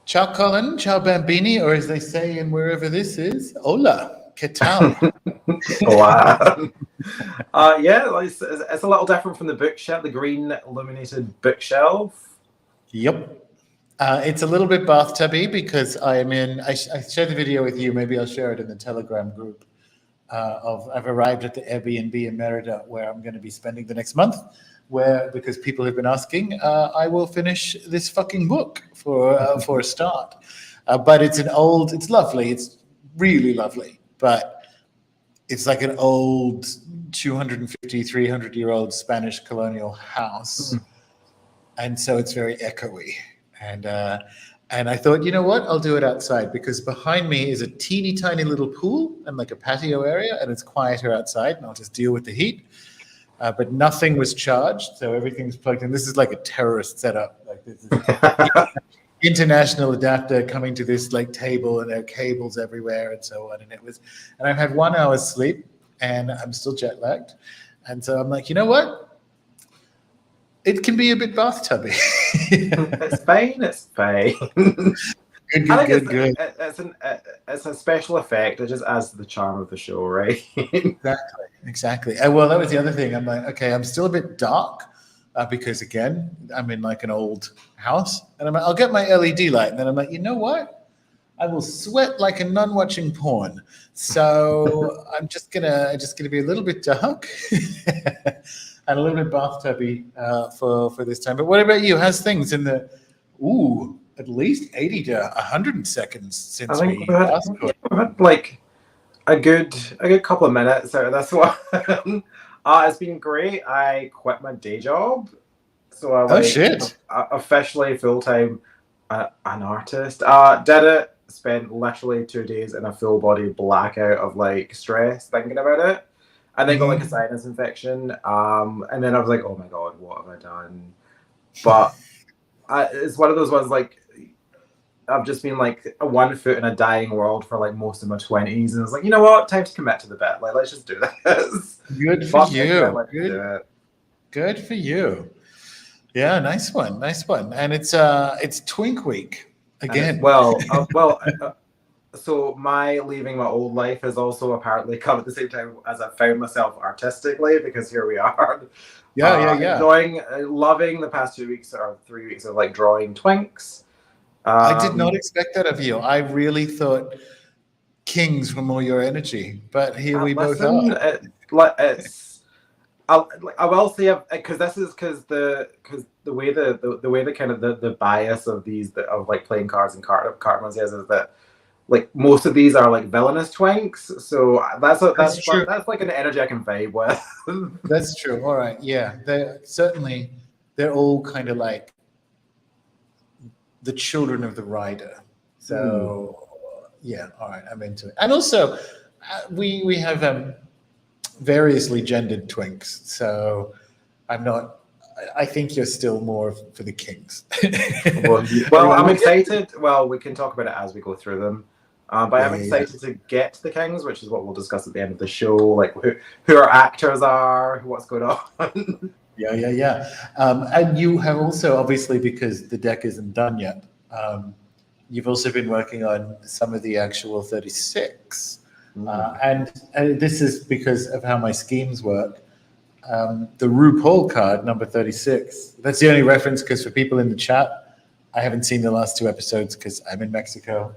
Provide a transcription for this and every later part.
Ciao Colin, ciao Bambini, or as they say in wherever this is, hola, que tal? Wow. Yeah, it's a little different from the bookshelf, the green illuminated bookshelf. Yep. It's a little bit bathtubby because I shared the video with you, maybe I'll share it in the Telegram group. I've arrived at the Airbnb in Merida where I'm going to be spending the next month, because people have been asking, I will finish this fucking book for a start. But it's lovely, it's really lovely, but it's like an old 250, 300-year-old Spanish colonial house. And so it's very echoey. And I thought, you know what? I'll do it outside because behind me is a teeny tiny little pool and like a patio area, and it's quieter outside, and I'll just deal with the heat. But nothing was charged, so everything's plugged in. This is like a terrorist setup. Like this is international adapter coming to this like table, and there are cables everywhere and so on. And I've had 1 hour's sleep, and I'm still jet lagged. And so I'm like, you know what? It can be a bit bathtubby. It's fine. It's fine. Good. It's a special effect. It just adds to the charm of the show, right? Exactly. Well, that was the other thing. I'm like, okay, I'm still a bit dark because again, I'm in like an old house, and I'm like, I'll get my LED light, and then I'm like, you know what? I will sweat like a nun watching porn. So I'm just gonna be a little bit dark. And a little bit bathtubby for this time. But what about you? How's things in the at least 80 to 100 seconds since we last we've had like a good couple of minutes out of this one. It's been great. I quit my day job, so I officially full-time an artist. Did it. Spent literally 2 days in a full body blackout of like stress thinking about it. And then got like a sinus infection. And then I was like, oh my God, what have I done? But it's one of those ones like, I've just been like a 1 foot in a dying world for like most of my 20s. And I was like, you know what? Time to commit to the bit. Like, let's just do this. Good for you. Good for you. Yeah, nice one. And it's Twink week again. So my leaving my old life has also apparently come at the same time as I found myself artistically, because here we are. Yeah. Loving the past 2 weeks or 3 weeks of like drawing Twinks. I did not expect that of you. I really thought kings were more your energy, but here we both are. I will say, because the way the kind of the bias of these of like playing cards and card is that like most of these are like villainous Twinks, so that's like an energy I can vibe with. That's true. All right, yeah, they're all kind of like the children of the rider. So yeah, all right, I'm into it. And also, we have variously gendered Twinks, so I'm not. I think you're still more for the kings. Well, I'm excited. Well, we can talk about it as we go through them. But I'm excited to get to the kings, which is what we'll discuss at the end of the show, like who our actors are, what's going on. Yeah. And you have also, obviously, because the deck isn't done yet, you've also been working on some of the actual 36. And this is because of how my schemes work. The RuPaul card, number 36, that's the only reference, because for people in the chat, I haven't seen the last 2 episodes because I'm in Mexico.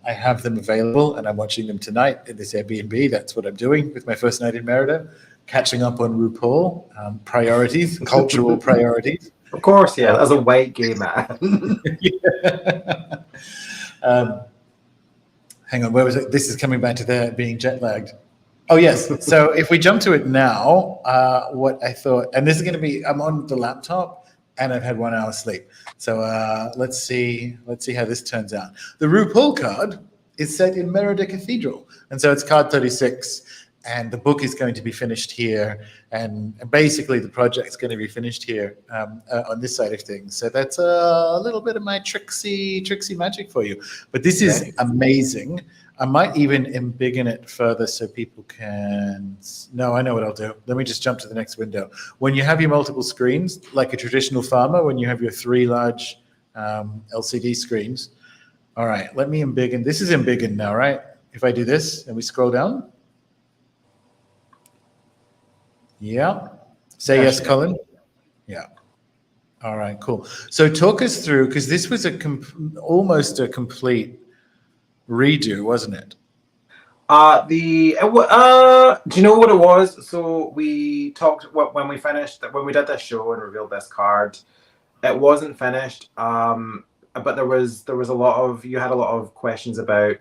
I have them available, and I'm watching them tonight in this Airbnb. That's what I'm doing with my first night in Merida, catching up on RuPaul, priorities, cultural priorities. Of course, yeah, as a white gay man. Hang on, where was it? This is coming back to the being jet lagged. Oh, yes. So if we jump to it now, what I thought, and this is going to be, I'm on the laptop, and I've had 1 hour sleep. So let's see how this turns out. The RuPaul card is set in Merida Cathedral. And so it's card 36. And the book is going to be finished here. And basically the project's going to be finished here on this side of things. So that's a little bit of my tricksy magic for you. But this is amazing. I might even embiggen it further so people can... No, I know what I'll do. Let me just jump to the next window. When you have your multiple screens, like a traditional farmer, when you have your 3 large LCD screens, All right, let me embiggen. This is embiggen now, right? If I do this and we scroll down. Yeah. Say yes, Colin. Yeah. All right, cool. So talk us through, because this was almost a complete redo, wasn't it? Do you know what it was? So we talked when we finished, when we did this show and revealed this card. It wasn't finished, but there was a lot of, you had a lot of questions about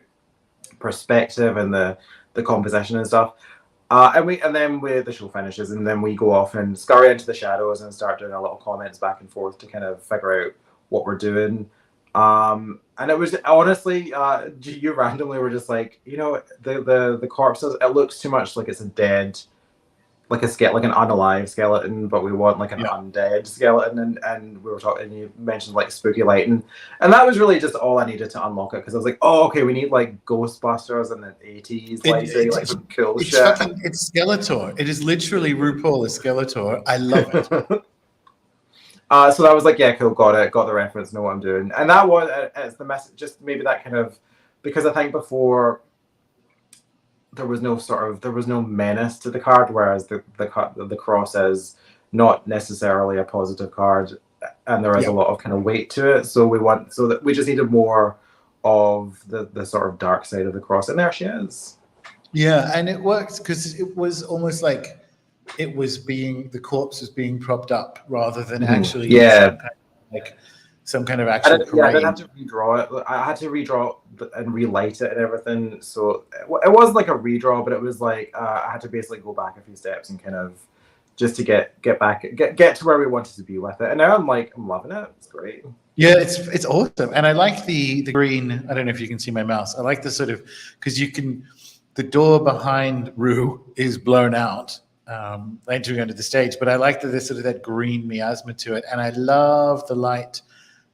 perspective and the composition and stuff. And then the show finishes, and then we go off and scurry into the shadows and start doing a little comments back and forth to kind of figure out what we're doing. And it was honestly, you randomly were just like, you know, the corpses, it looks too much like it's a dead, like an unalive skeleton, but we want like an undead skeleton, and we were talking, and you mentioned like spooky lighting, and that was really just all I needed to unlock it, because I was like, oh, okay, we need like Ghostbusters in the 80s lighting, like some cool shit. It's Skeletor. It is literally RuPaul as Skeletor. I love it. So that was like, yeah, cool, got the reference, know what I'm doing, and that was it's the message, just maybe that kind of, because I think before there was no menace to the card, whereas the cross is not necessarily a positive card, and there is a lot of kind of weight to it. So we just needed more of the sort of dark side of the cross, and there she is. Yeah, and it works because it was almost like the corpse was being propped up rather than actually some kind of actual parade. Yeah, I didn't have to redraw it. I had to redraw and relight it and everything. So it wasn't like a redraw, but it was like I had to basically go back a few steps and kind of just to get to where we wanted to be with it. And now I'm loving it. It's great. Yeah, it's awesome, and I like the green. I don't know if you can see my mouse. I like the sort of, because the door behind Rue is blown out, entering onto the stage. But I like that there's sort of that green miasma to it, and I love the light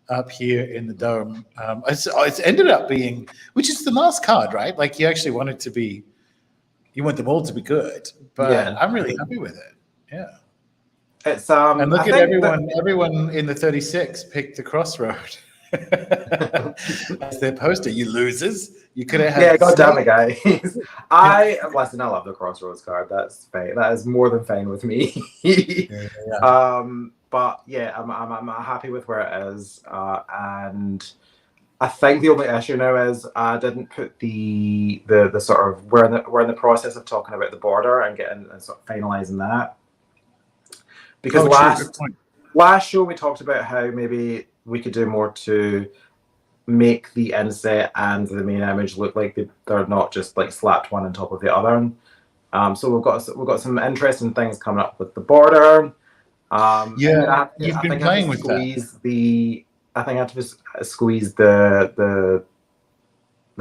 up here in the dome. It's ended up being, which is the last card, right? Like you actually want it to be, you want them all to be good, but I'm really happy with it. Yeah. It's and look at everyone in the 36 picked the Crossroad as their poster. You losers. You could have had. Yeah, god damn it, guys. I love the Crossroads card. That's fine. That is more than fine with me. But yeah, I'm happy with where it is, and I think the only issue now is I didn't put the sort of, we're in the process of talking about the border and getting and sort of finalizing that, because last show we talked about how maybe we could do more to make the inset and the main image look like they're not just like slapped one on top of the other. So we've got some interesting things coming up with the border. You've been playing with that. I think I have to squeeze the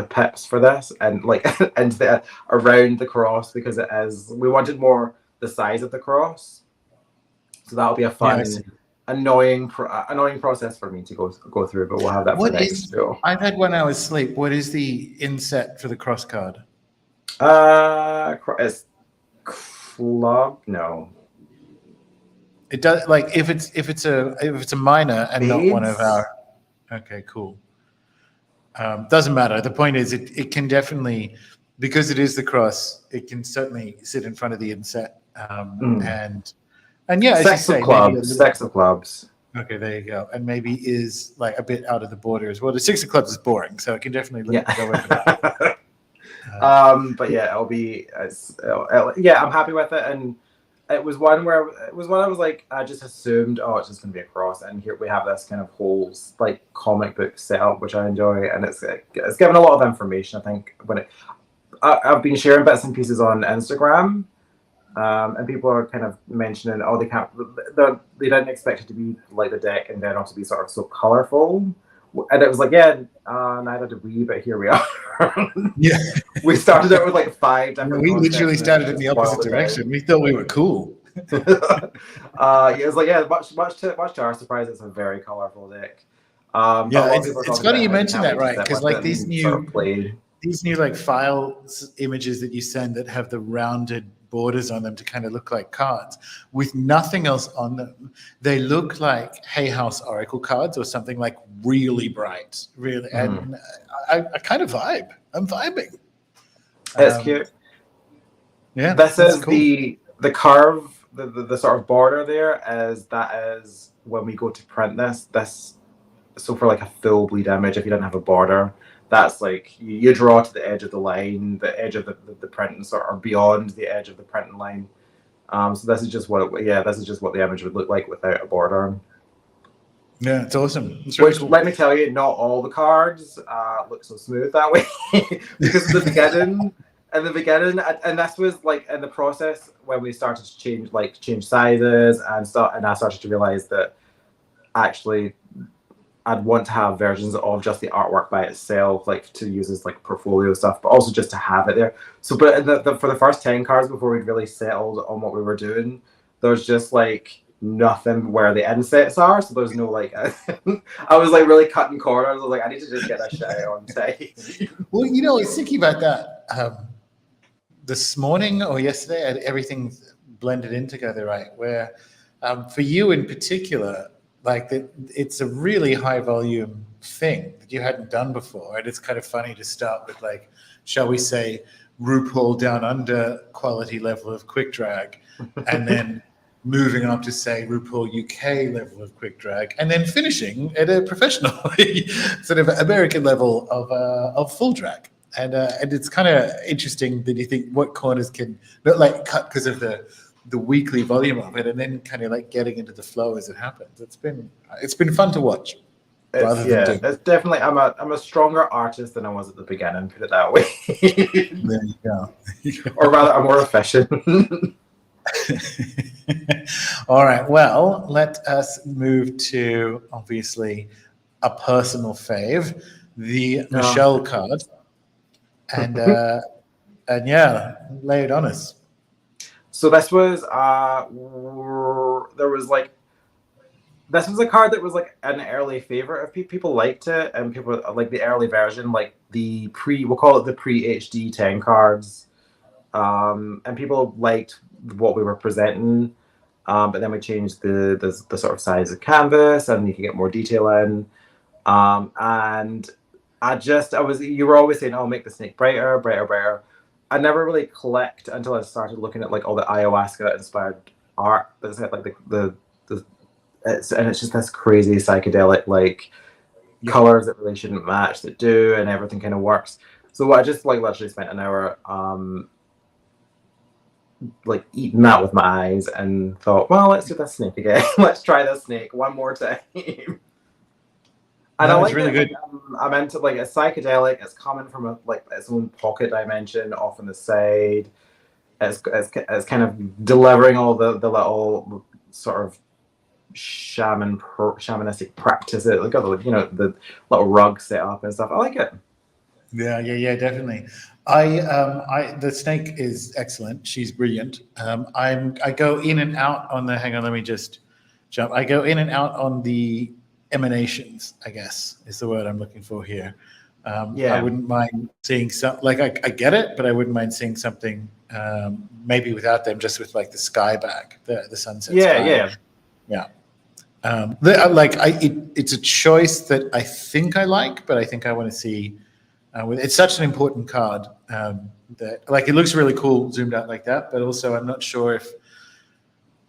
pips for this and like into around the cross, because we wanted more the size of the cross. So that'll be a fun, annoying process for me to go through, but we'll have that for next show. I've had 1 hour's sleep. What is the inset for the cross card? It's club. No. It does, like if it's a minor and not one of our. Okay, cool. Doesn't matter. The point is, it can definitely, because it is the cross, it can certainly sit in front of the inset. And yeah, as you say, Six of clubs. Okay, there you go. And maybe is like a bit out of the border as well. The 6 of clubs is boring, so it can definitely go over that. But yeah, I'm happy with it, and it was one I was like, I just assumed, oh, it's just gonna be a cross, and here we have this kind of whole like comic book setup, which I enjoy, and it's given a lot of information. I think I've been sharing bits and pieces on Instagram, and people are kind of mentioning, oh, they didn't expect it to be like the deck, and then also be sort of so colorful. And it was like, neither did we, but here we are. Yeah, we started out with like 5 different. We literally started in the opposite direction. We thought we were cool. It was like, much to our surprise, it's a very colorful deck. It's funny you mention that, right? Because like these new these new like file images that you send that have the rounded borders on them to kind of look like cards with nothing else on them, they look like Hay House Oracle cards or something like really bright, really. And I kind of vibe. I'm vibing. It's cute. Yeah, this is cool. the curve, the sort of border there is when we go to print this. So for like a full bleed image, if you didn't have a border, that's like you draw to the edge of the line, the edge of the printing sort of beyond the edge of the printing line. So this is just what the image would look like without a border. Yeah, it's awesome. It's really cool. Let me tell you, not all the cards look so smooth that way because in the beginning, and this was like in the process when we started to change sizes and I started to realize that actually I'd want to have versions of just the artwork by itself, like to use as like portfolio stuff, but also just to have it there. So, but for the first 10 cards before we'd really settled on what we were doing, there's just like nothing where the insets are. So there's no like, I was like really cutting corners. I was like, I need to just get that shit on tape. Well, I was thinking about that this morning or yesterday. I had everything blended in together, right? Where for you in particular, like it's a really high volume thing that you hadn't done before. And it's kind of funny to start with like, shall we say, RuPaul down under quality level of quick drag, and then moving up to say RuPaul UK level of quick drag, and then finishing at a professional sort of American level of full drag. And it's kind of interesting that you think what corners can not like cut because of the weekly volume of it, and then kind of like getting into the flow as it happens. It's been fun to watch. It's definitely I'm a stronger artist than I was at the beginning, put it that way. There you go. Or rather, I'm more efficient. All right. Well, let us move to obviously a personal fave, the Michelle card, and yeah, lay it on us. So this was this was a card that was like an early favorite of people liked it, and people like the early version, like we'll call it the pre-HD 10 cards, and people liked what we were presenting, but then we changed the sort of size of canvas, and you can get more detail in, and you were always saying, oh, make the snake brighter. I never really clicked until I started looking at like all the ayahuasca inspired art that's like it's just this crazy psychedelic like colors that really shouldn't match that do, and everything kind of works. So I just like literally spent an hour like eating that with my eyes and thought, well, let's do that snake again. Let's try this snake one more time. And I like really good. I'm into like a psychedelic. It's coming from its own pocket dimension off on the side. It's kind of delivering all the little sort of shamanistic practices. Look at the little rug set up and stuff. I like it. Yeah, definitely. The snake is excellent. She's brilliant. I go in and out on the. Hang on, let me just jump. I go in and out on the emanations, I guess is the word I'm looking for here. I wouldn't mind seeing some, like I get it, but I wouldn't mind seeing something maybe without them, just with like the sky back, the sunset. Yeah. It's a choice that I think I like, but I think I want to see. It's such an important card that like it looks really cool zoomed out like that, but also I'm not sure if.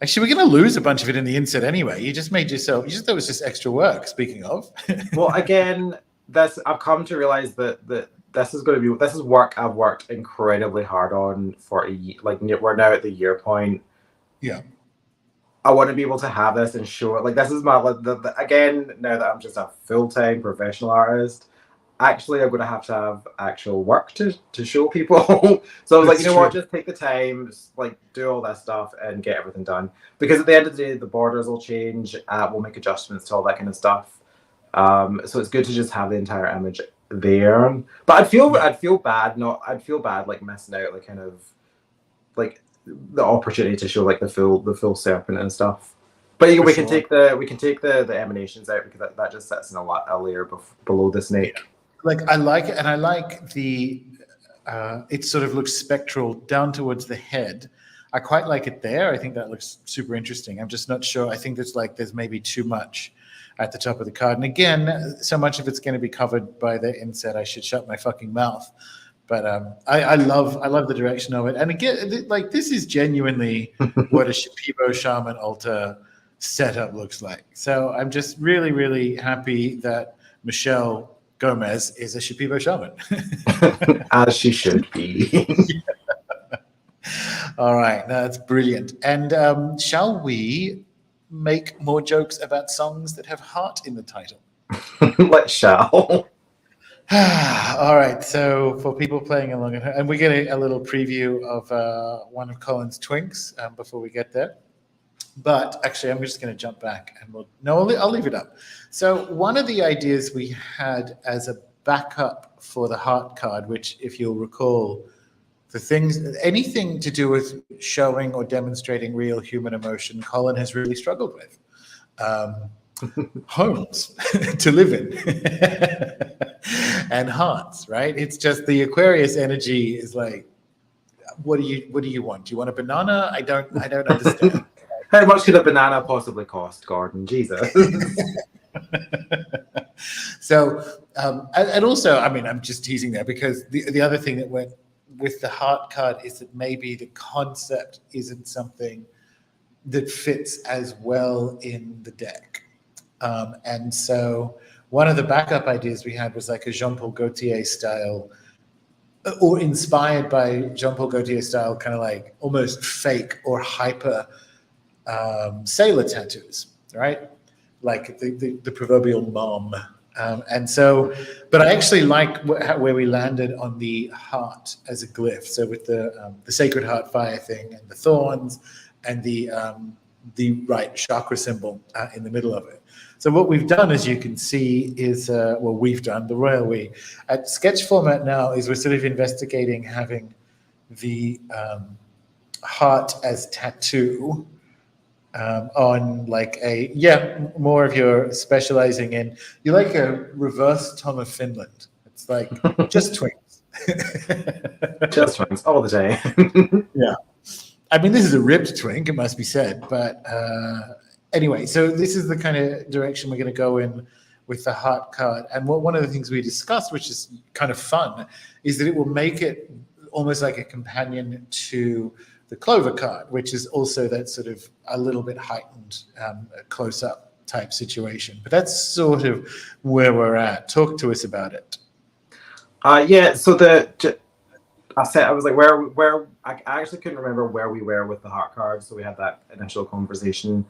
Actually, we're going to lose a bunch of it in the inset anyway. You just made yourself. You just thought it was just extra work. Speaking of, well, again, I've come to realize that this is work I've worked incredibly hard on for a year. Like we're now at the year point. Yeah, I want to be able to have this and show it. Like this is my again now that I'm just a full-time professional artist. Actually, I'm going to have actual work to show people. So I was like, you know what, just take the time, like do all that stuff and get everything done. Because at the end of the day, the borders will change. We'll make adjustments to all that kind of stuff. So it's good to just have the entire image there. But I'd feel bad like missing out like kind of like the opportunity to show like the full serpent and stuff. But we can take the emanations out because that just sits in a layer below the snake. like I like it, and I like the it sort of looks spectral down towards the head. I quite like it there. I think that looks super interesting. I'm just not sure. I think there's maybe too much at the top of the card. And again, so much of it's going to be covered by the inset. I should shut my fucking mouth. But I love the direction of it. And again, like this is genuinely what a Shipibo Shaman Altar setup looks like. So I'm just really, really happy that Michelle Gomez is a Shipibo Shaman. As she should be. All right, that's brilliant. And shall we make more jokes about songs that have heart in the title? Let's shall. All right, so for people playing along at home, and we get a little preview of one of Colin's Twinks before we get there. But actually, I'm just going to jump back and I'll leave it up. So one of the ideas we had as a backup for the heart card, which if you'll recall, anything to do with showing or demonstrating real human emotion, Colin has really struggled with. Homes to live in and hearts, right? It's just the Aquarius energy is like, what do you want? Do you want a banana? I don't understand. How much could a banana possibly cost, Gordon? Jesus. So, and also, I mean, I'm just teasing there because the other thing that went with the heart card is that maybe the concept isn't something that fits as well in the deck. And so one of the backup ideas we had was like a Jean-Paul Gaultier style, or inspired by Jean-Paul Gaultier style, kind of like almost fake or hyper sailor tattoos, right? Like the proverbial mom. And so, but I actually like where we landed on the heart as a glyph. So with the sacred heart fire thing and the thorns and the right chakra symbol in the middle of it. So what we've done, as you can see, is the royal we at sketch format now is we're sort of investigating having the heart as tattoo on like more of your specializing in, you like a reverse tongue of Finland. It's like just Twinks. Just Twinks all the time. Yeah. I mean, this is a ripped Twink, it must be said, but anyway, so this is the kind of direction we're going to go in with the heart card. And one of the things we discussed, which is kind of fun, is that it will make it almost like a companion to the Clover card, which is also that sort of a little bit heightened close-up type situation. But that's sort of where we're at. Talk to us about it. Yeah, so I was like, where I actually couldn't remember where we were with the heart card, so we had that initial conversation.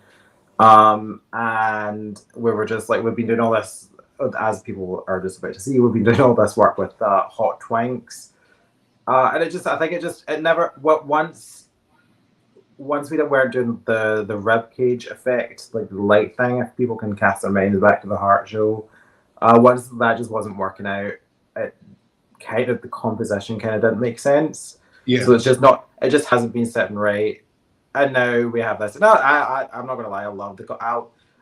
And we were just like, we've been doing all this, as people are just about to see, we've been doing all this work with hot Twinks. And it never, once we weren't doing the rib cage effect, like the light thing, if people can cast their minds back to the heart show, once that just wasn't working out, it kind of, the composition kind of didn't make sense. Yeah. So it just hasn't been sitting right. And now we have this. No, I'm not gonna lie, I love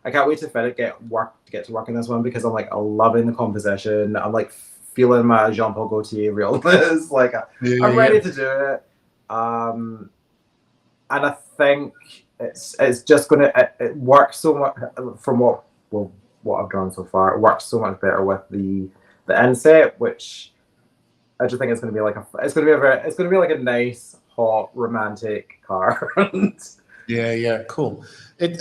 I can't wait to get to work on this one, because I'm like loving the composition. I'm like feeling my Jean-Paul Gaultier realness. Like I'm ready to do it. And I think it's just gonna it works so much from what I've done so far. It works so much better with the inset, which I just think it's gonna be like a nice, hot, romantic card. Yeah, cool. It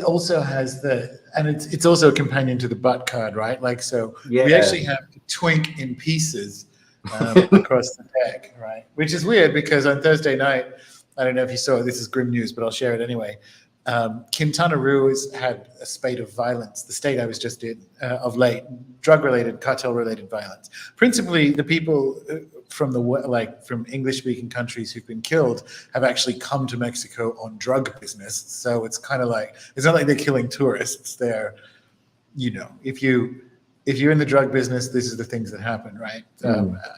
also has it's also a companion to the butt card, right? Like, so we actually have Twink in pieces across the deck, right? Which is weird because on Thursday night, I don't know if you saw it, this is grim news, but I'll share it anyway. Quintana Roo has had a spate of violence, the state I was just in, of late, drug-related, cartel-related violence. Principally, the people from English-speaking countries who've been killed have actually come to Mexico on drug business. So it's kind of like, it's not like they're killing tourists. They're, if you're in the drug business, this is the things that happen, right?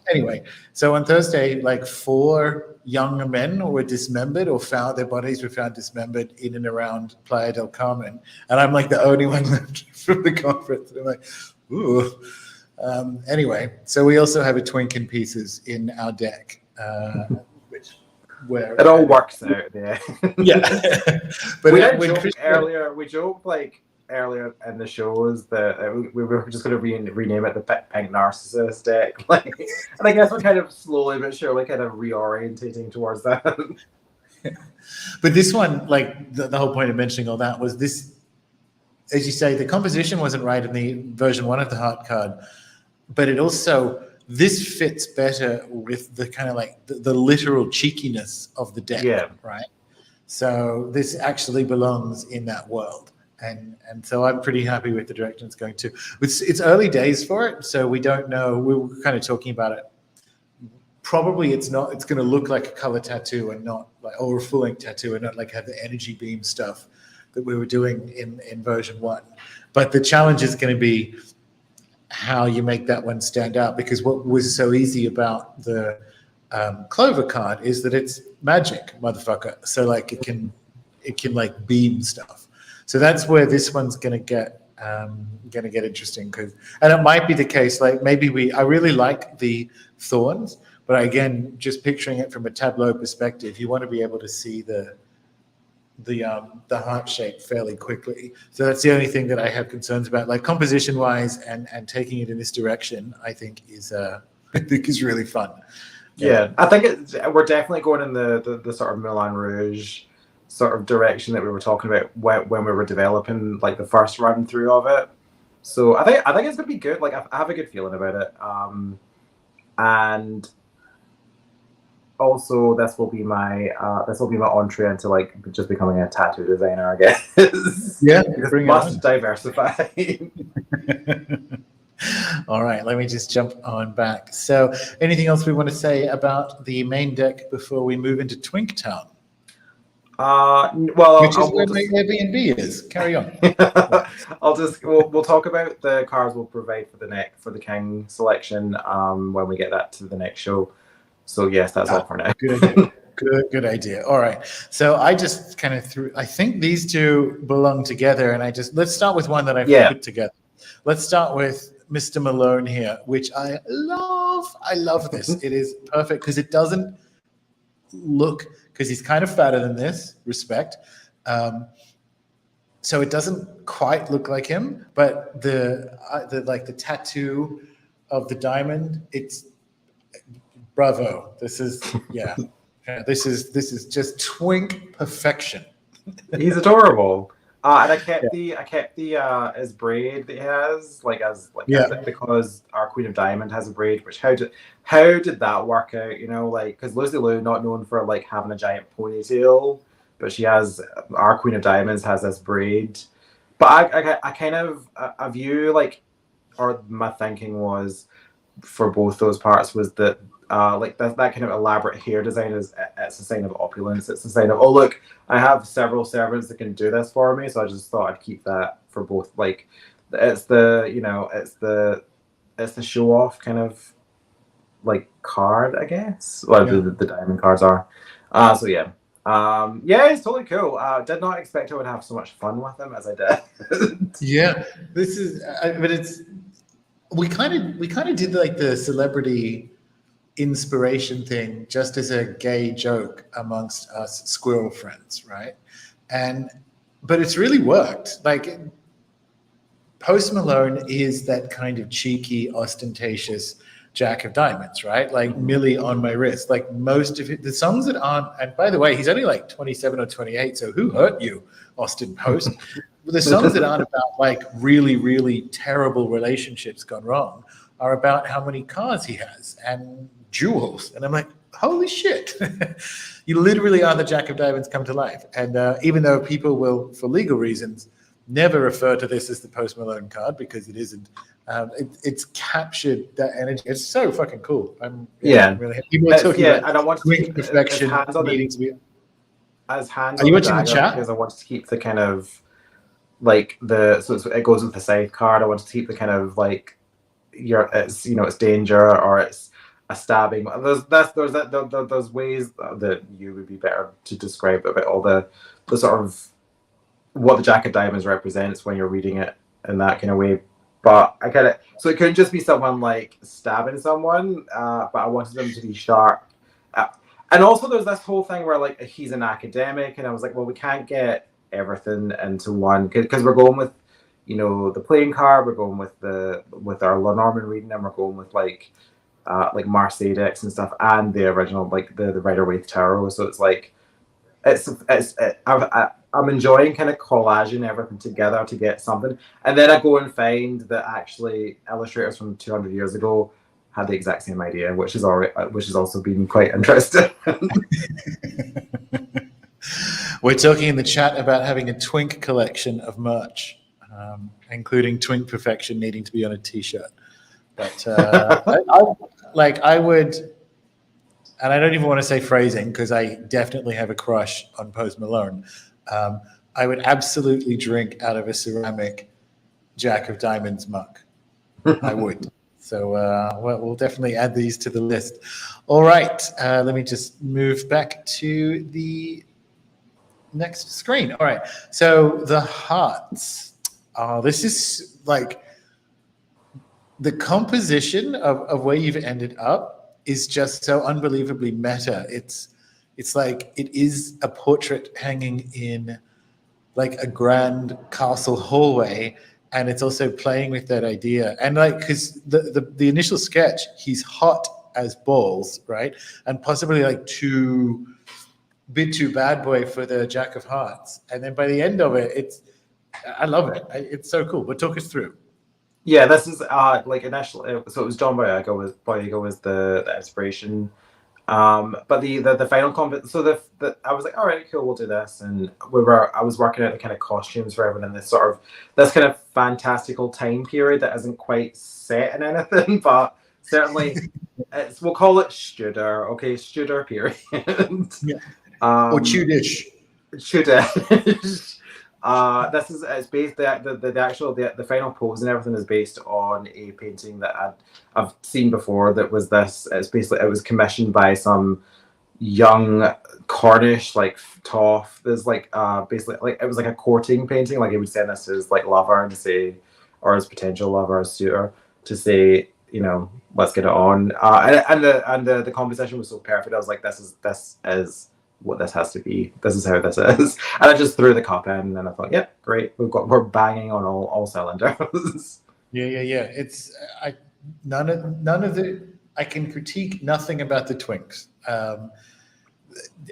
Anyway, so on Thursday, like 4 young men were dismembered, or their bodies were found dismembered in and around Playa del Carmen. And I'm like the only one left from the conference. And I'm like, ooh, Anyway, so we also have a Twink in pieces in our deck, where it all works out there. Yeah. But we joked like earlier in the shows that we were just going to rename it the Pink Narcissist deck. Like, and I guess we're kind of slowly but surely kind of reorientating towards that. But this one, like the whole point of mentioning all that was this, as you say, the composition wasn't right in the version 1 of the heart card, but it also, this fits better with the kind of like the literal cheekiness of the deck, right? So this actually belongs in that world. And so I'm pretty happy with the direction it's going to. It's early days for it, so we don't know. We were kind of talking about it. Probably it's going to look like a color tattoo and not like, or a full ink tattoo and not like have the energy beam stuff that we were doing in version 1. But the challenge is going to be how you make that one stand out, because what was so easy about the Clover card is that it's magic, motherfucker. So like it can like beam stuff. So that's where this one's going to get interesting, and it might be the case. Like maybe I really like the thorns, but again, just picturing it from a tableau perspective, you want to be able to see the heart shape fairly quickly. So that's the only thing that I have concerns about, like composition wise and taking it in this direction. I think is really fun. Yeah, I think we're definitely going in the sort of Moulin Rouge sort of direction that we were talking about when we were developing like the first run through of it. So I think it's gonna be good. Like I have a good feeling about it. And also this will be my entree into like just becoming a tattoo designer, I guess. Yeah, must diversify. All right, let me just jump on back. So anything else we want to say about the main deck before we move into Twink Town? Well, which is where my Airbnb is. Carry on. We'll talk about the cards we'll provide for the King selection when we get that to the next show. So yes, that's all for now. Good idea. Good idea. All right. So I just kind of I think these two belong together, and let's start with one that I've put together. Let's start with Mr. Malone here, which I love. I love this. It is perfect because it doesn't look, because he's kind of fatter than this, respect. So it doesn't quite look like him, but the tattoo of the diamond, it's bravo. This is this is just Twink perfection. He's adorable. And I kept the his braid that he has, because our Queen of Diamond has a braid. Which how did that work out? You know, like because Lucy Liu not known for like having a giant ponytail, but she has our Queen of Diamonds has this braid. But I kind of a view like, or my thinking was for both those parts was that that kind of elaborate hair design it's a sign of opulence. It's a sign of, oh look, I have several servants that can do this for me. So I just thought I'd keep that for both. Like it's the show off kind of like card, I guess. Well, the diamond cards are. So yeah. It's totally cool. Did not expect I would have so much fun with them as I did. Yeah, this is. But it's we kind of did like the celebrity inspiration thing just as a gay joke amongst us squirrel friends, right? But it's really worked. Like Post Malone is that kind of cheeky, ostentatious Jack of Diamonds, right? Like Millie on My Wrist. Like most of the songs that aren't, and by the way, he's only like 27 or 28, so who hurt you, Austin Post? The songs that aren't about like really, really terrible relationships gone wrong are about how many cars he has and jewels. And I'm like, holy shit. You literally are the Jack of Diamonds come to life. And even though people will, for legal reasons, never refer to this as the Post Malone card because it isn't, it's captured that energy. It's so fucking cool. I'm really happy. People are talking about and I want to keep perfection needing to be. As hands are you watching the chat? Because I want to keep the kind of like it goes with the scythe card. I want to keep the kind of like it's danger or it's a stabbing. There's ways that you would be better to describe about all the sort of what the Jack of Diamonds represents when you're reading it in that kind of way. but I kind of, so it couldn't just be someone like stabbing someone, but I wanted them to be sharp. And also there's this whole thing where like he's an academic, and I was like, well, we can't get everything into one, because we're going with, you know, the playing card, we're going with our Lenormand reading, and we're going with like Marseille decks and stuff, and the original like the Rider-Waite Tarot. So it's like I'm enjoying kind of collaging everything together to get something, and then I go and find that actually illustrators from 200 years ago had the exact same idea, which has also been quite interesting. We're talking in the chat about having a Twink collection of merch, including Twink Perfection needing to be on a T-shirt. But I would, and I don't even want to say phrasing because I definitely have a crush on Post Malone. I would absolutely drink out of a ceramic Jack of Diamonds mug. I would. So we'll definitely add these to the list. All right, let me just move back to the next screen. All right, so the hearts. This is like the composition of where you've ended up is just so unbelievably meta. It's like it is a portrait hanging in like a grand castle hallway, and it's also playing with that idea. And like, because the initial sketch, he's hot as balls, right? And possibly like bit too bad boy for the Jack of Hearts. And then by the end of it, I love it. It's so cool. But talk us through. Yeah, this is like initially, so it was John Boyega was the inspiration. But the final combat, so I was like, all right, cool, we'll do this, and I was working out the kind of costumes for everyone in this kind of fantastical time period that isn't quite set in anything, but certainly we'll call it Studer, okay, Studer period. Yeah. Or Tudish. Tudish. It's based the final pose and everything is based on a painting that I've seen before. That was this. It was commissioned by some young Cornish like toff. There's like basically like it was like a courting painting. Like he would send this to his like lover to say, or his potential lover, or suitor, to say, you know, let's get it on. And the composition was so perfect. I was like, this is what this has to be. This is how this is. And I just threw the cup in, and I thought, yeah, great. We're banging on all cylinders. Yeah. It's none of the. I can critique nothing about the Twinks.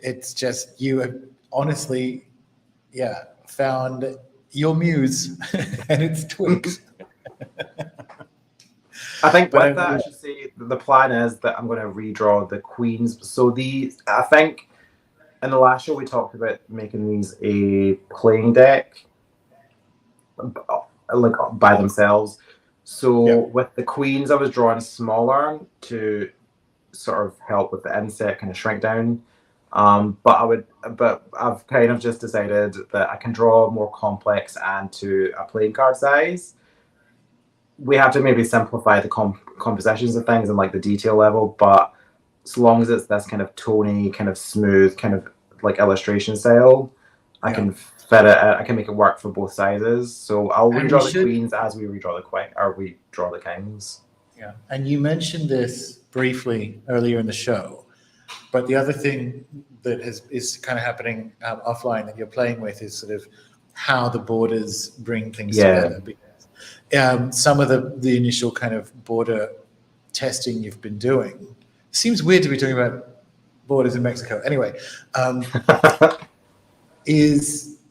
It's just you have honestly, found your muse, and it's Twinks. I think with that, I should say the plan is that I'm going to redraw the queens. So I think in the last show we talked about making these a playing deck, like by themselves. So with the queens, I was drawing smaller to sort of help with the inset kind of shrink down. But I've kind of just decided that I can draw more complex and to a playing card size. We have to maybe simplify the compositions of things and like the detail level, but as long as it's this kind of tony, kind of smooth, kind of like illustration style, I can fit it. I can make it work for both sizes. So I'll redraw the queens as we redraw we draw the kings. Yeah, and you mentioned this briefly earlier in the show, but the other thing that is kind of happening offline that you're playing with is sort of how the borders bring things together. Because some of the initial kind of border testing you've been doing seems weird to be talking about borders in Mexico. Anyway,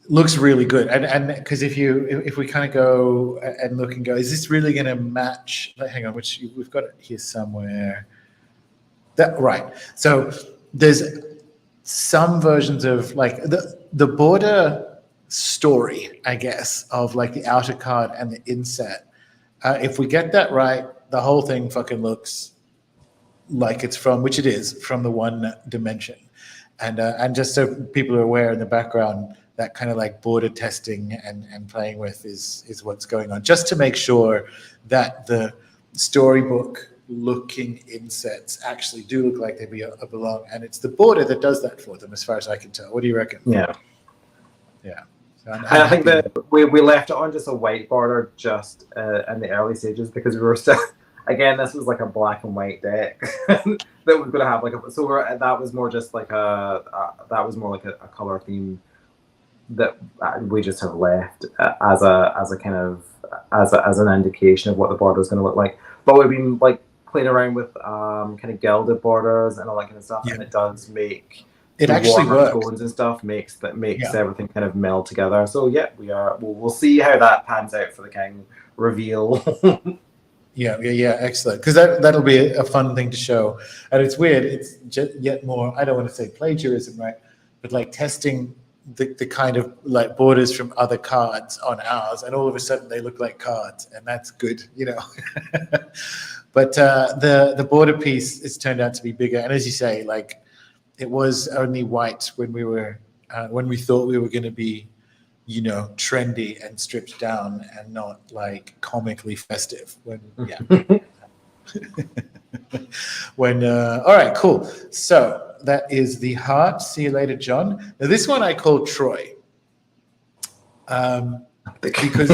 looks really good, and because if we kind of go and look and go, is this really going to match? Hang on, we've got it here somewhere. Right. So there's some versions of like the border story, I guess, of like the outer card and the inset. If we get that right, the whole thing fucking looks like it's from the one dimension. And just so people are aware in the background, that kind of like border testing and playing with is what's going on, just to make sure that the storybook looking insets actually do look like they belong, and it's the border that does that for them, as far as I can tell. What do you reckon? Yeah. So I'm And I think happy that we left it on just a white border just in the early stages because we were still, again, this was like a black and white deck that was going to have like that was more just like that was more like a color theme that we just have left as a kind of as an indication of what the border is going to look like. But we've been like playing around with kind of gilded borders and all that kind of stuff, and it does make it actually works. Tones and stuff makes everything kind of meld together. So yeah, we'll see how that pans out for the king reveal. Yeah, excellent. Because that'll be a fun thing to show. And it's weird. It's just yet more, I don't want to say plagiarism, right? But like testing the kind of like borders from other cards on ours, and all of a sudden they look like cards, and that's good, you know. But the border piece has turned out to be bigger. And as you say, like it was only white when we were when we thought we were going to be, you know, trendy and stripped down and not like comically festive. When all right, cool. So that is the heart. See you later, John. Now this one I call Troy, because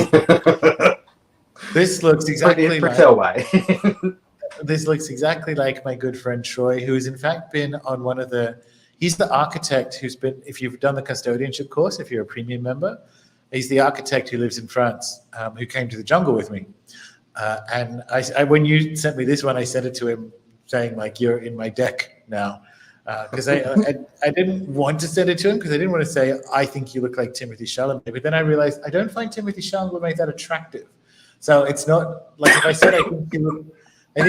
this looks exactly like this looks exactly like my good friend Troy, who has in fact been on one of the. He's the architect who's been, if you've done the custodianship course, if you're a premium member, he's the architect who lives in France, who came to the jungle with me. And I, when you sent me this one, I sent it to him saying like, you're in my deck now. Because I didn't want to send it to him because I didn't want to say, I think you look like Timothy Chalamet. But then I realized I don't find Timothy Chalamet that attractive. So it's not like if I said I think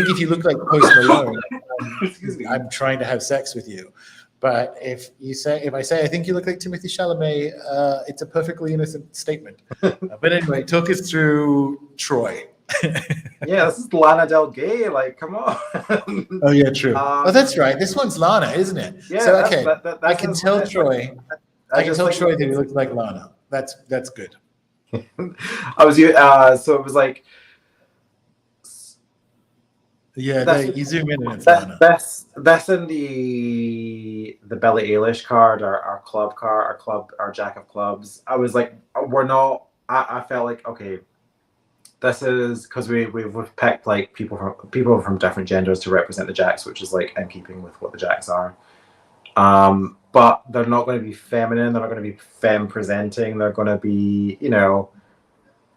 if you look like Post Malone, I'm trying to have sex with you. But if I say I think you look like Timothy Chalamet, it's a perfectly innocent statement. But anyway, talk us through Troy. Yeah, this is Lana Del Rey. Like, come on. Oh yeah, true. Oh, that's right. This one's Lana, isn't it? Yeah. So okay, I can tell Troy. I can tell Troy that he looks like Lana. That's good. So it was like. Yeah, you zoom in and it's Lana. That's in the Billie Eilish card, our club card, our Jack of Clubs. I was like, we're not. I felt like, okay, this is because we've picked like people from different genders to represent the Jacks, which is like in keeping with what the Jacks are. But they're not going to be feminine. They're not going to be femme presenting. They're going to be, you know,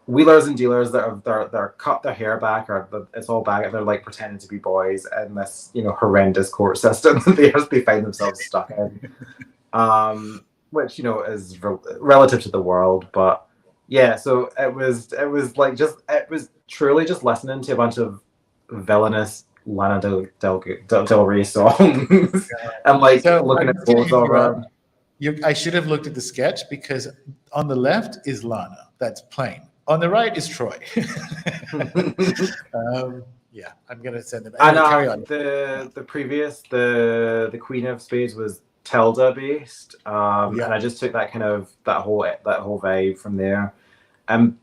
wheelers and dealers that are cut their hair back, or it's all back. They're like pretending to be boys in this, you know, horrendous court system that they find themselves stuck in, which, you know, is relative to the world. But yeah, so it was truly just listening to a bunch of villainous Lana Del Rey songs and like looking at both of them. I should have looked at the sketch because on the left is Lana. That's plain. On the right is Troy. Yeah, I'm gonna send them. And carry on. The Queen of Spades was Tilda based, and I just took that whole vibe from there, and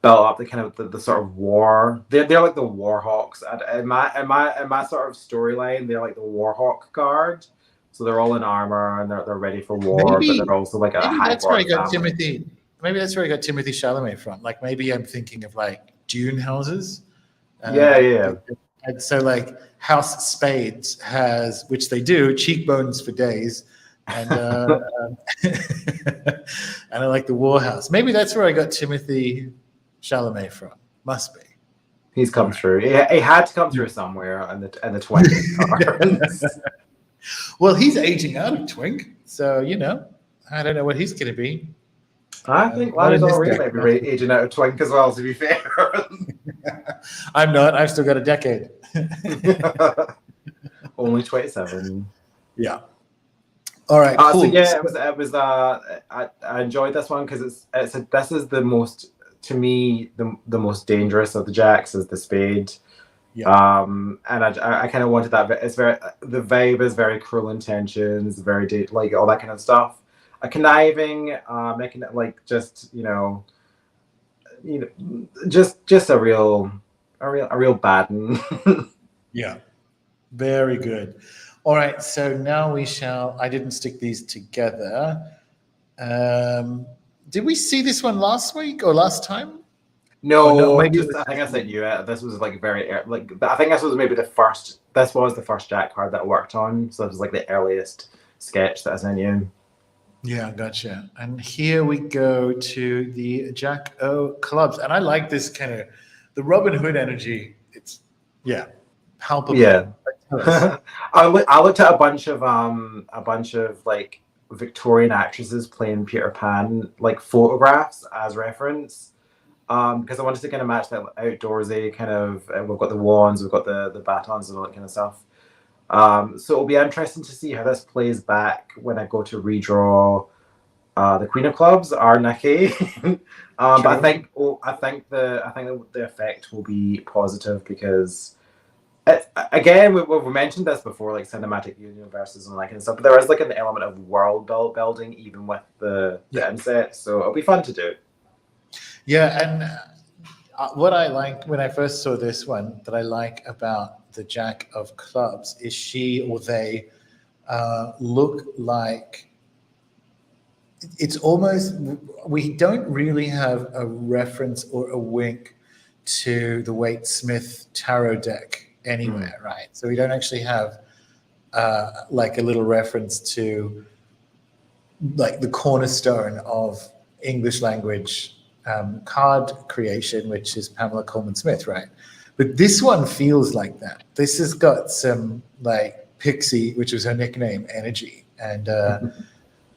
built up the sort of war. They're like the Warhawks. In my sort of storyline, they're like the Warhawk guard. So they're all in armor and they're ready for war, but they're also like a high. That's where I got Timothy. Maybe that's where I got Timothy Chalamet from. Like maybe I'm thinking of like Dune houses. Yeah. And so like House Spades has, which they do, cheekbones for days, and and I like the War House. Maybe that's where I got Timothy Chalamet from. Must be. He's come through. He had to come through somewhere in the Twink cards. Well, he's aging out of Twink, so you know, I don't know what he's going to be. I think Lana Del Rey might be aging out of Twink as well, to be fair. I'm not. I've still got a decade. Only 27. Yeah. All right. Cool. So yeah, it was. I enjoyed this one because this is the most, to me, the most dangerous of the Jacks is the Spade. Yeah. And I kind of wanted that. It's the vibe is very Cruel Intentions, very like all that kind of stuff. A conniving, making it like just just a real bad one. Yeah, very good. All right, so now we shall. I didn't stick these together. did we see this one last week or last time? No, I think I sent you it. This was like very like I think this was maybe the first. This was the first Jack card that I worked on, so it was like the earliest sketch that I sent you. Yeah, gotcha. And here we go to the Jack O clubs, and I like this kind of the Robin Hood energy. It's palpable. Yeah. I looked at a bunch of like Victorian actresses playing Peter Pan like photographs as reference. Because I wanted to kind of match that outdoorsy kind of. We've got the wands, we've got the batons, and all that kind of stuff. So it'll be interesting to see how this plays back when I go to redraw the Queen of Clubs, our Nikki. But I think the effect will be positive because again we've mentioned this before, like cinematic universes and like and stuff. But there is like an element of world building even with the inset, so it'll be fun to do. Yeah, and what I liked when I first saw this one that I like about the Jack of Clubs is she or they look like it's almost, we don't really have a reference or a wink to the Waite Smith tarot deck anywhere, right? So we don't actually have like a little reference to like the cornerstone of English language card creation, which is Pamela Coleman Smith, right? But this one feels like that. This has got some like Pixie, which was her nickname, energy, and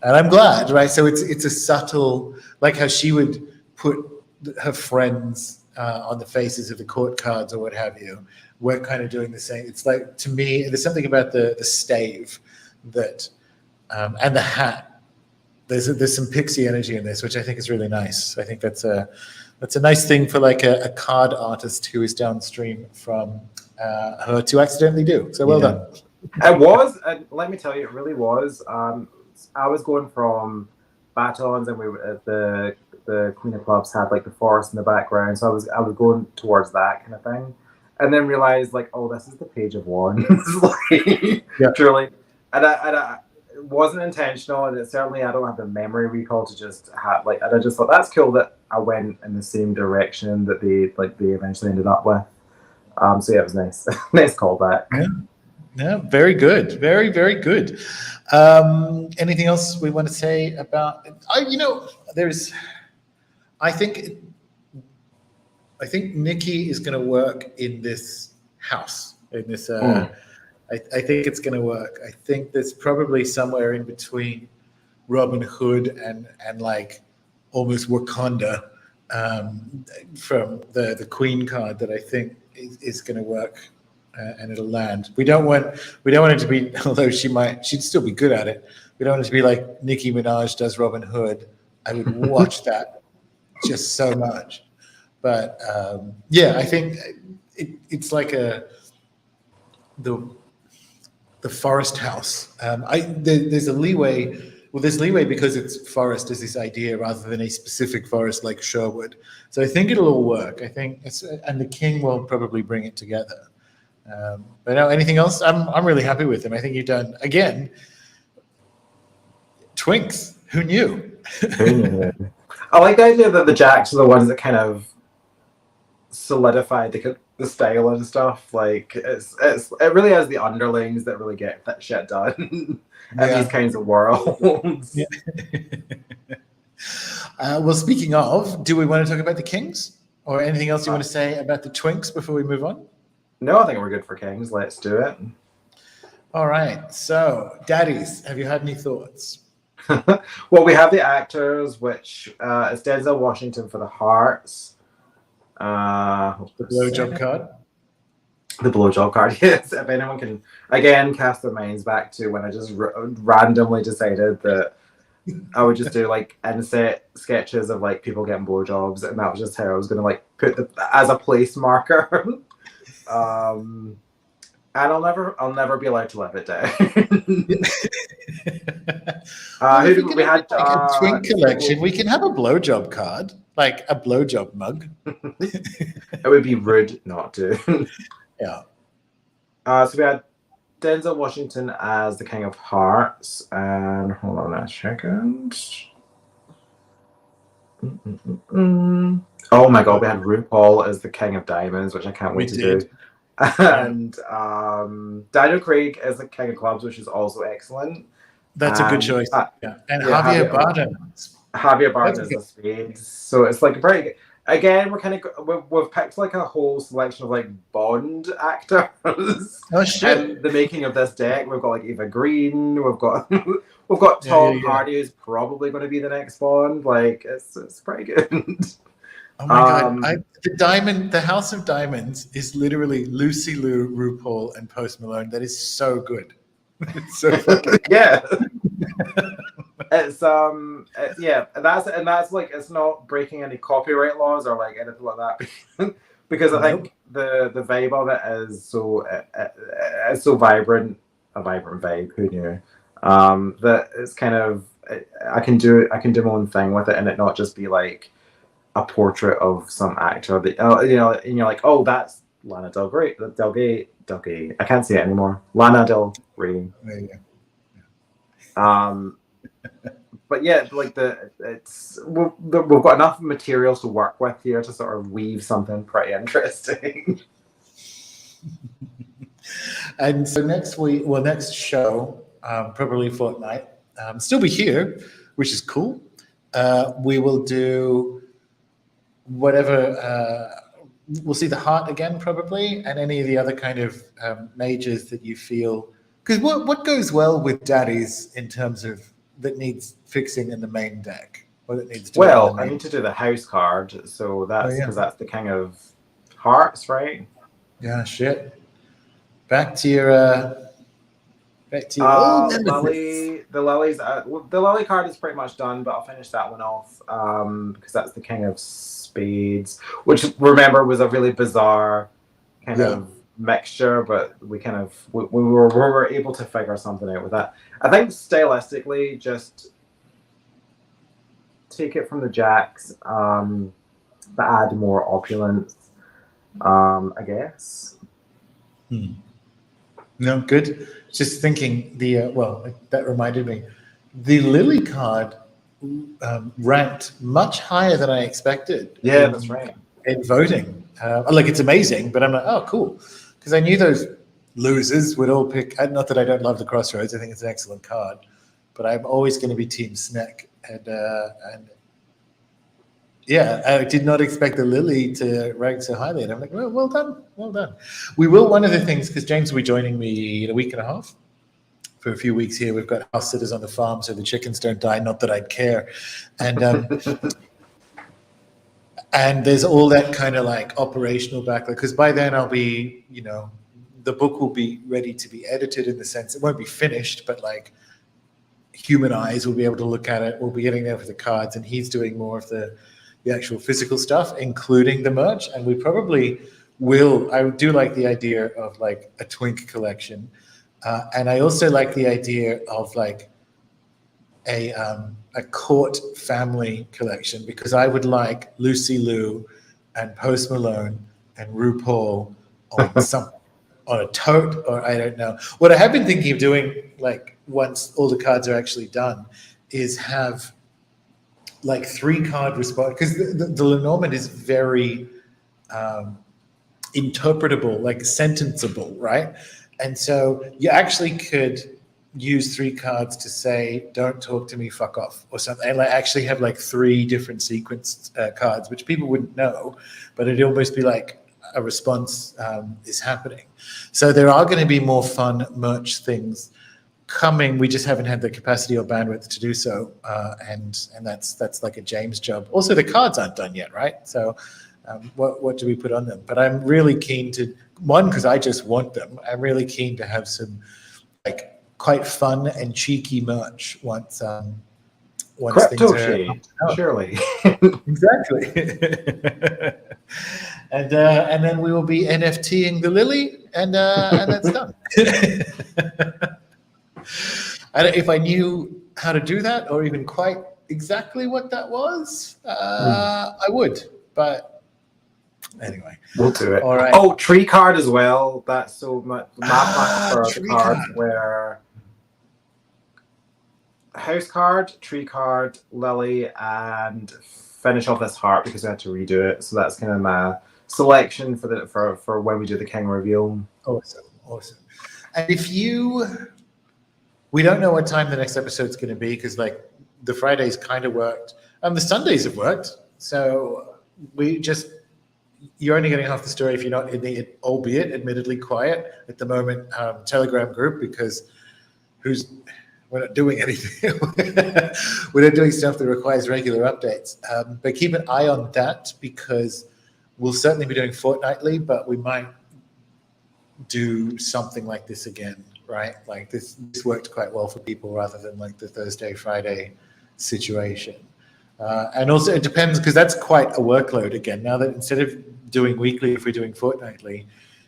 I'm glad, right? So it's a subtle, like how she would put her friends on the faces of the court cards or what have you. We're kind of doing the same. It's like, to me, there's something about the stave that and the hat. There's some Pixie energy in this, which I think is really nice. I think that's a nice thing for like a card artist who is downstream from her to accidentally do. So well done. It was, and let me tell you, it really was. I was going from batons, and we were the Queen of Clubs had like the forest in the background, so I was going towards that kind of thing, and then realized like, oh, this is the Page of Wands, like, truly, and I it wasn't intentional, and it certainly I don't have the memory recall to just have like, and I just thought that's cool that I went in the same direction that they eventually ended up with. So yeah, it was nice, nice callback. Yeah, very good, very very good. Anything else we want to say about? I think Nikki is going to work in this house, in this. I think it's going to work. I think there's probably somewhere in between Robin Hood and like almost Wakanda from the Queen card that I think is going to work and it'll land. We don't want it to be, although she'd still be good at it. We don't want it to be like Nicki Minaj does Robin Hood. I would watch that just so much. But I think it's like the forest house. There's a leeway. Well, there's leeway because it's forest is this idea rather than a specific forest like Sherwood. So I think it'll all work. I think and the king will probably bring it together. But no, anything else? I'm really happy with him. I think you've done again. Twinks. Who knew? I like the idea that the Jacks are the ones that kind of solidified the style and stuff. Like it really is the underlings that really get that shit done in these kinds of worlds. Yeah. Well, speaking of, do we want to talk about the Kings or anything else you want to say about the Twinks before we move on? No, I think we're good for Kings. Let's do it. All right. So, daddies, have you had any thoughts? Well, we have the actors, which is Denzel Washington for the Hearts. The blowjob card. The blowjob card, yes. If anyone can, again, cast their minds back to when I just randomly decided that I would just do like inset sketches of like people getting blowjobs, and that was just how I was going to like put as a place marker. And I'll never be allowed to live it down. We had a Twink collection. We can have a blowjob card, like a blowjob mug. It would be rude not to. Yeah. So we had Denzel Washington as the King of Hearts, and hold on a second. Oh my god, we had RuPaul as the King of Diamonds, which I can't wait to do. And Daniel Craig as the King of Clubs, which is also excellent. That's a good choice. And Javier Bardem. Javier Bardem is the Spades. So it's like very, again, we've picked like a whole selection of like Bond actors. Oh shit! And the making of this deck, we've got like Eva Green, we've got Tom Hardy, who's probably going to be the next Bond. Like it's pretty good. Oh my god! The House of Diamonds is literally Lucy Liu, RuPaul, and Post Malone. That is so good. It's so fucking yeah. It's that's like it's not breaking any copyright laws or like anything like that because I think the vibe of it is so vibrant, a vibrant vibe. Who knew? That it's kind of I can do my own thing with it and it not just be like a portrait of some actor that and you're like, oh, that's Lana Del Rey. I can't say it anymore. Lana Del Rey. But yeah, like we've got enough materials to work with here to sort of weave something pretty interesting. And so next show, probably fortnight, still be here, which is cool. We will do whatever. We'll see the heart again, probably, and any of the other kind of majors that you feel. Because what goes well with daddies in terms of that needs fixing in the main deck? Or that needs to I need to do the house card, so that's because that's the King of Hearts, right? Yeah, shit. Back to your old Lily. The Lily card is pretty much done, but I'll finish that one off because that's the King of Spades, which remember was a really bizarre kind of mixture, but we were able to figure something out with that. I think stylistically, just take it from the jacks, but add more opulence, I guess. No, good. Just thinking that reminded me, the Lily card ranked much higher than I expected. Yeah, that's right. In voting, like it's amazing, but I'm like, oh, cool, because I knew those losers would all pick. Not that I don't love the Crossroads; I think it's an excellent card, but I'm always going to be Team Snack, and yeah, I did not expect the Lily to rank so highly, and I'm like, well done. We will. One of the things, because James will be joining me in a week and a half for a few weeks here. We've got house sitters on the farm, so the chickens don't die. Not that I'd care, and. And there's all that kind of like operational backlog, because by then I'll be, the book will be ready to be edited in the sense it won't be finished, but like human eyes will be able to look at it. We'll be getting there for the cards, and he's doing more of the actual physical stuff, including the merch. And we probably will. I do like the idea of like a Twink collection, and I also like the idea of like a court family collection, because I would like Lucy Liu and Post Malone and RuPaul on a tote, or I don't know. What I have been thinking of doing, like once all the cards are actually done, is have like 3-card response, because the Lenormand is very interpretable, like sentenceable, right? And so you actually could use 3 cards to say, don't talk to me, fuck off, or something, and like actually have like 3 different sequenced cards, which people wouldn't know, but it'd almost be like a response is happening. So there are going to be more fun merch things coming. We just haven't had the capacity or bandwidth to do so, and that's like a James job. Also, the cards aren't done yet, right? So what do we put on them? But I'm really keen to, one, because I just want them. I'm really keen to have some like quite fun and cheeky merch once Crypto shade, surely. Exactly. And then we will be NFTing the Lily, and that's done. If I knew how to do that, or even quite exactly what that was, I would. But anyway, we'll do it. All right. Oh, tree card as well. That's so much. Map for the cards where house card, tree card, Lily, and finish off this heart because I had to redo it. So that's kind of my selection for when we do the king reveal. Awesome. And we don't know what time the next episode's going to be because like the Fridays kind of worked, the Sundays have worked. So you're only getting half the story if you're not in the, albeit admittedly quiet at the moment, Telegram group because we're not doing anything. We're not doing stuff that requires regular updates. But keep an eye on that because we'll certainly be doing fortnightly, but we might do something like this again, right? Like this worked quite well for people rather than like the Thursday, Friday situation. And also it depends because that's quite a workload again. Now that instead of doing weekly, if we're doing fortnightly,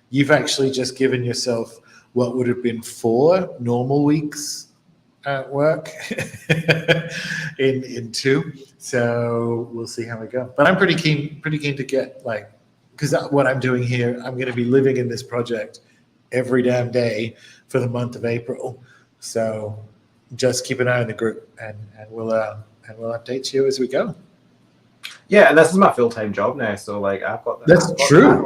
you've actually just given yourself what would have been 4 normal weeks at work in 2. So we'll see how we go. But I'm pretty keen to get like, because what I'm doing here, I'm going to be living in this project every damn day for the month of April. So just keep an eye on the group and we'll update you as we go. Yeah, and this is my full-time job now, so like I've got that. That's true.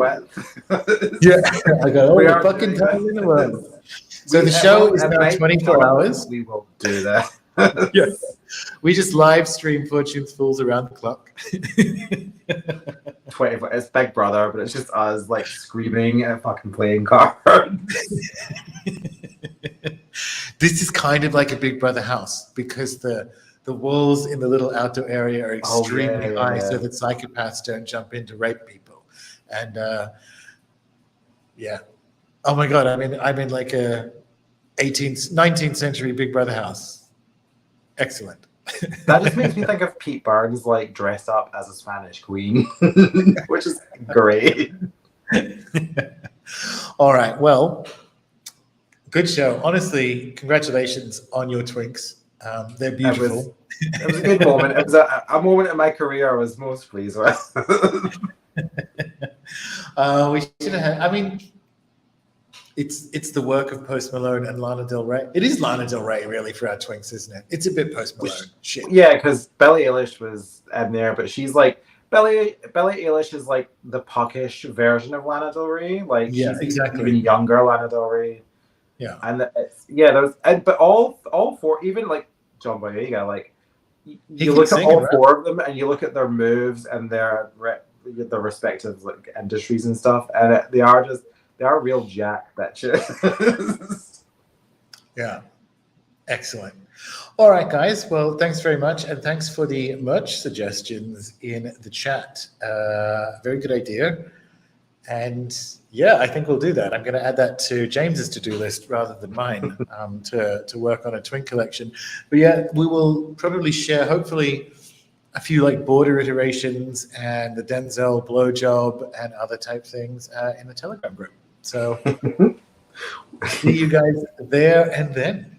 Yeah, I got all the fucking time in the world. So the show is now 24 hours. We will do that. Yes. We just live stream Fortune's Fools around the clock. 24. It's Big Brother, but it's just us like screaming and fucking playing cards. This is kind of like a Big Brother house because the walls in the little outdoor area are extremely high so that psychopaths don't jump in to rape people. And oh my God, I'm in like a 19th century Big Brother house. Excellent. That just makes me think of Pete Burns like dressed up as a Spanish queen, which is great. All right, well, good show. Honestly, congratulations on your Twinks. They're beautiful. It was a good moment. It was a moment in my career I was most pleased with. We should have had, it's the work of Post Malone and Lana Del Rey. It is Lana Del Rey, really, for our Twinks, isn't it? It's a bit Post Malone. Shit. Yeah, because Billie Eilish was in there, but she's like, Billie Eilish is like the puckish version of Lana Del Rey. Like, she's even younger Lana Del Rey. Yeah. And but all 4, even like John Boyega, like, you look at all 4 of them and you look at their moves and their respective like industries and stuff, and they are real jack bitches. Yeah, excellent. All right, guys. Well, thanks very much, and thanks for the merch suggestions in the chat. Very good idea. And yeah, I think we'll do that. I'm going to add that to James's to-do list rather than mine to work on a Twink collection. But yeah, we will probably share, hopefully, a few like border iterations and the Denzel blowjob and other type things in the Telegram group. So see you guys there and then.